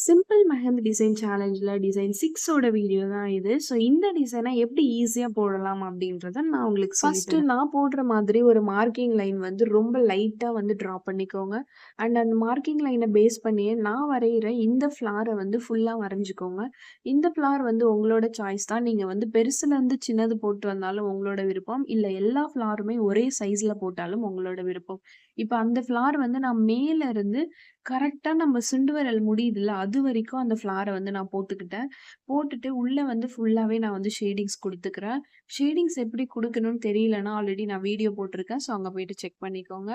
Simple mehndi design சேலஞ்சில design 6ஓட video தான் இது. ஸோ இந்த டிசைன எப்படி ஈஸியா போடலாம் அப்படின்றத நான் உங்களுக்கு சொல்லி தரேன். நான் போடுற மாதிரி ஒரு மார்க்கிங் லைன் வந்து ரொம்ப லைட்டா வந்து ட்ரா பண்ணிக்கோங்க. அண்ட் அந்த மார்க்கிங் லைன பேஸ் பண்ணியே நான் வரையிற இந்த ஃப்ளார வந்து ஃபுல்லா வரைஞ்சுக்கோங்க. இந்த ஃப்ளார் வந்து உங்களோட சாய்ஸ் தான். நீங்க வந்து பெருசுலேருந்து சின்னது போட்டு வந்தாலும் உங்களோட விருப்பம். இல்ல எல்லா ஃப்ளாருமே ஒரே சைஸ்ல போட்டாலும் உங்களோட விருப்பம். இப்ப அந்த ஃப்ளார் வந்து நான் மேல இருந்து கரெக்ட்டா நம்ம சுண்டு விரல் முடியுதுல்ல, அது வரைக்கும் அந்த ஃப்ளார வந்து நான் போட்டுக்கிட்டேன். போட்டுட்டு உள்ள வந்து ஃபுல்லாவே நான் வந்து ஷேடிங்ஸ் குடுத்துக்கிறேன். ஷேடிங்ஸ் எப்படி குடுக்கணும்னு தெரியலன்னா, ஆல்ரெடி நான் வீடியோ போட்டிருக்கேன். ஸோ அங்க போயிட்டு செக் பண்ணிக்கோங்க.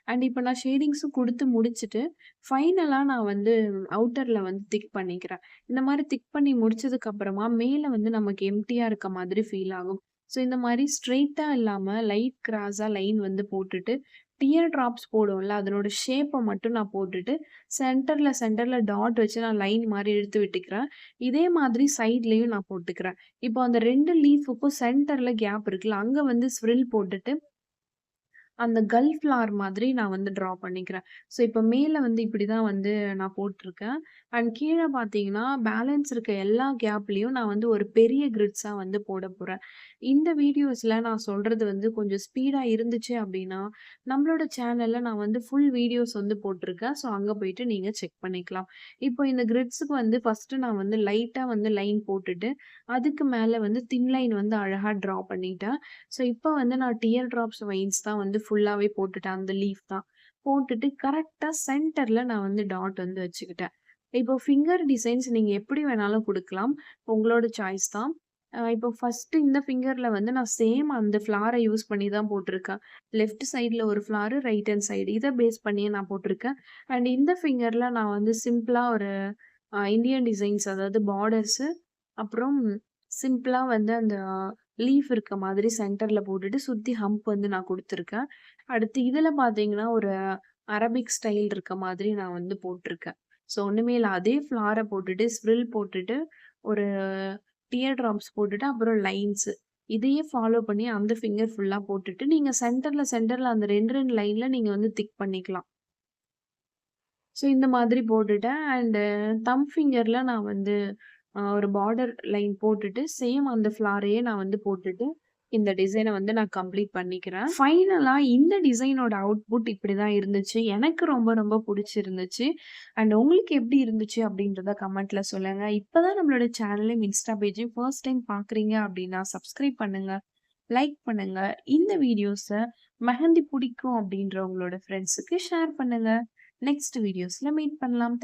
அண்ட் இப்ப நான் ஷேடிங்ஸும் குடுத்து முடிச்சுட்டு, ஃபைனலா நான் வந்து அவுட்டர்ல வந்து திக் பண்ணிக்கிறேன். இந்த மாரி திக் பண்ணி முடிச்சதுக்கு அப்புறமா, மேல வந்து நமக்கு எம்ப்டியா இருக்க மாதிரி ஃபீல் ஆகும். ஸோ இந்த மாரி ஸ்ட்ரெய்ட்டா இல்லாம லைட் கிராஸா லைன் வந்து போட்டுட்டு, டியர் ட்ராப்ஸ் போடுவோம்ல, அதனோட ஷேப்ப மட்டும் நான் போட்டுட்டு, சென்டர்ல டாட் வச்சு நான் லைன் மாரி இழுத்து விட்டுக்கிறேன். இதே மாதிரி சைட்லயும் நான் போட்டுக்கிறேன். இப்போ அந்த 2 லீஃப்க்கும் சென்டர்ல கேப் இருக்குல்ல, அங்க வந்து ஸ்ப்ரில் போட்டுட்டு அந்த கல்ஃப் ஃப்ளார் மாதிரி நான் வந்து ட்ரா பண்ணிக்கிறேன். ஸோ, இப்ப மேல வந்து இப்படிதான் வந்து நான் போட்டுருக்கேன். அண்ட் கீழ பார்த்தீங்கன்னா, பேலன்ஸ் இருக்க எல்லா கேப்லயும் நான் வந்து ஒரு பெரிய கிரிட்ஸா வந்து போடப் போறேன். இந்த வீடியோஸ்ல நான் சொல்றது வந்து கொஞ்சம் ஸ்பீடா இருந்துச்சு அப்படின்னா, நம்மளோட சேனல்ல நான் வந்து ஃபுல் வீடியோஸ் வந்து போட்டுருக்கேன். ஸோ, அங்க போயிட்டு நீங்க செக் பண்ணிக்கலாம். இப்போ இந்த கிரிட்ஸுக்கு வந்து ஃபர்ஸ்ட்டு நான் வந்து லைட்டா வந்து லைன் போட்டுட்டு, அதுக்கு மேல வந்து தின் லைன் வந்து அழகா ட்ரா பண்ணிட்டேன். ஸோ, இப்ப வந்து நான் டியர் ட்ராப்ஸ் வைன்ஸ் தான் வந்து ஃபுல்லாவே போட்டுட்டேன். அந்த லீஃப் தான். போட்டுட்டு கரெக்ட்டா சென்டர்ல நான் வந்து டாட் வந்து வச்சுக்கிட்டேன். இப்போ ஃபிங்கர் டிசைன்ஸ் நீங்க எப்படி வேணாலும் குடுக்கலாம். உங்களோட சாய்ஸ் தான். இப்போ ஃபர்ஸ்ட்டு இந்த ஃபிங்கர்ல வந்து நான் சேம் அந்த ஃப்ளார யூஸ் பண்ணி தான் போட்டுருக்கேன். லெஃப்ட் சைட்ல ஒரு ஃப்ளாரு, ரைட் ஹேண்ட் சைடு இத பேஸ் பண்ணியே நான் போட்டுருக்கேன். அண்ட் இந்த ஃபிங்கர்ல நான் வந்து சிம்பிளா ஒரு இந்தியன் டிசைன்ஸ் அதாவது பார்டர்ஸு, அப்புறம் சிம்பிளா வந்து அந்த லீஃப் இருக்க மாதிரி சென்டர்ல போட்டுட்டு சுத்தி ஹம்ப் வந்து நான் குடுத்துருக்கேன். அடுத்து இதுல பார்த்தீங்கன்னா, ஒரு அரபிக் ஸ்டைல் இருக்க மாதிரி நான் வந்து போட்டுருக்கேன். ஸோ ஒண்ணுமே இல்ல. அதே ஃப்ளார போட்டுட்டு, ஸ்ப்ரில் போட்டுட்டு, ஒரு டியர் ட்ராப்ஸ் போட்டுட்டு, அப்புறம் லைன்ஸு. இதையே ஃபாலோ பண்ணி அந்த ஃபிங்கர் ஃபுல்லா போட்டுட்டு, நீங்க சென்டர்ல அந்த 2, 2 லைன்ல நீங்க வந்து திக் பண்ணிக்கலாம். ஸோ இந்த மாதிரி போட்டுட்டேன். அண்டு தம் ஃபிங்கர்ல நான் வந்து ஒரு பார்டர் லைன் போட்டுட்டு, சேம் அந்த ஃப்ளாரையே நான் வந்து போட்டுட்டு, இந்த டிசைன வந்து நான் கம்ப்ளீட் பண்ணிக்கிறேன். ஃபைனலா இந்த டிசைனோட அவுட்புட் இப்படிதான் இருந்துச்சு. எனக்கு ரொம்ப ரொம்ப புடிச்சிருந்துச்சு. அண்ட் உங்களுக்கு எப்படி இருந்துச்சு அப்படின்றத கமெண்ட்ல சொல்லுங்க. இப்பதான் நம்மளோட சேனலையும், இன்ஸ்டா பேஜையும் ஃபர்ஸ்ட் டைம் பார்க்குறீங்க அப்படின்னா, சப்ஸ்கிரைப் பண்ணுங்க, லைக் பண்ணுங்க. இந்த வீடியோஸ மெஹந்தி பிடிக்கும் அப்படின்ற உங்களோட ஃப்ரெண்ட்ஸுக்கு ஷேர் பண்ணுங்க. நெக்ஸ்ட் வீடியோஸ்ல மீட் பண்ணலாம்.